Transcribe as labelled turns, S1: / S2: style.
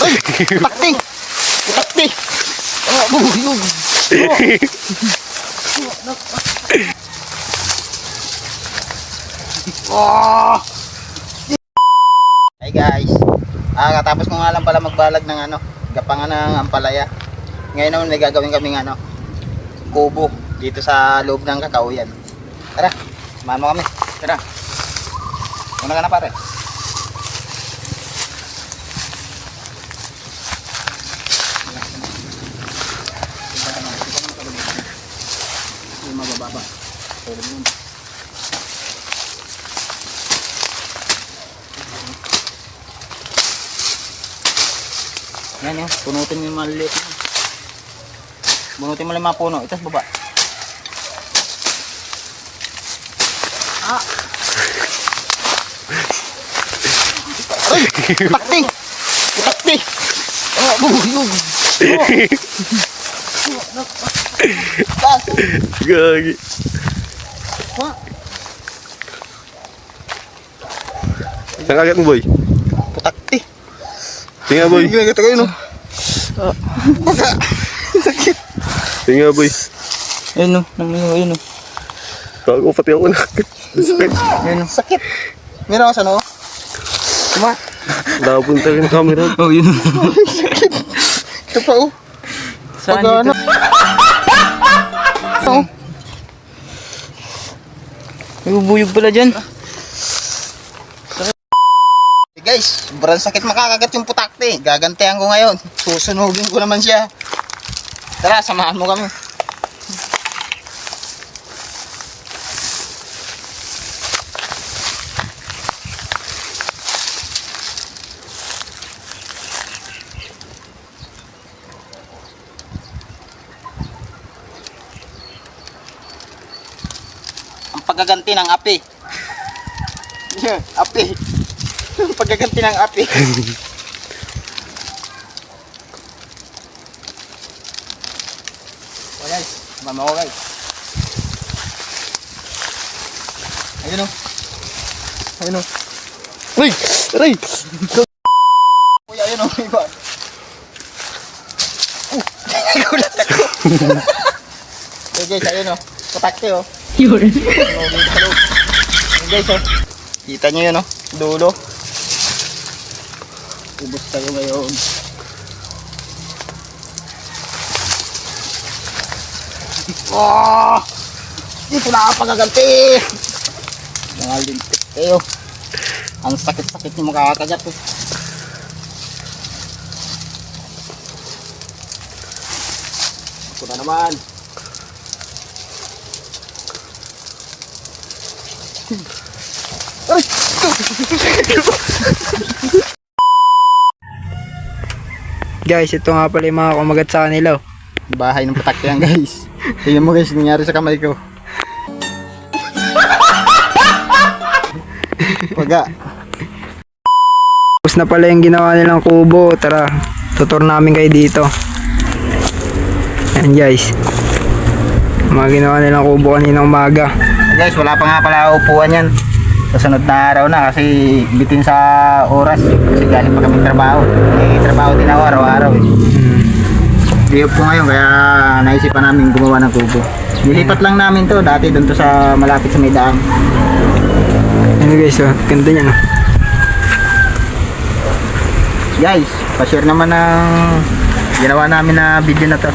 S1: Ay! Putakti! Putakti! Ah, bubuyog! Oh! Hey guys, katapos ko nga lang pala magbalag ng gapangan ng ampalaya. Ngayon naman may gagawin kaming kubo dito sa loob ng kakauyan. Tara, samahan mo kami. Tara. Una ka na pare. Yung mabababa. Tulad mo. Yan yun, punutin mo yung maliliit na. Bunutin mo lang mga puno, itas baba. Ay! Putakti! Putakti! Ah, bubuyog!
S2: Gagi. Saan kagat mo boy?
S1: Putakti!
S2: Tingnan boy.
S1: Ginagat ako yun, baka! Sakit!
S2: Tingnan boy.
S1: Ayun ayun
S2: Kago pati ako nakakit.
S1: Ayun sakit! Meron ka sa Tuma!
S2: Napunta rin ang camera.
S1: Oh, yun. Sakit! Ito pa
S3: Saan
S1: pag
S3: dito? May bubuyog pala dyan.
S1: Hey guys, sobrang sakit makakagat yung putakti. Gagantihan ko ngayon. Susunugin ko naman siya. Tara, samahan mo kami. Ang paggaganti ng api. Api. Ang paggaganti ng api. So guys, mama ko guys. Ayun o. Ayun o.
S2: Uy! Aray!
S1: Kuya, ayun o. Iba. Nagulat ako. So guys, ayun o. Patakti o.
S3: Yun.
S1: Ayun guys o. Kita nyo yun o. Dulo. Ubus tayo ngayon. Oh! Dito na pagaganti. Mga lintik kayo. Ang sakit-sakit yung makakagat eh. Ako na naman. Aray!
S3: Guys, ito nga pala yung mga kumagat sa kanila.
S1: Bahay ng patak yan guys. Tingnan mo guys, nangyari sa kamay ko. Paga.
S3: Tapos na pala yung ginawa nilang kubo. Tara, tutor namin kayo dito. Yan guys. Mga ginawa nilang kubo kaninang umaga.
S1: Guys, wala pa nga pala upuan yan. Kasunod na araw na kasi bitin sa oras. Kasi galing pa kami trabaho. May trabaho din ako araw-araw eh. Day off ko ngayon kaya naisipan namin gumawa ng kubo. Nilipat lang namin to dati doon to sa malapit sa may daan.
S3: Ano guys, oh, ganda niya no.
S1: Guys, pa-share naman ng ginawa namin na video na to.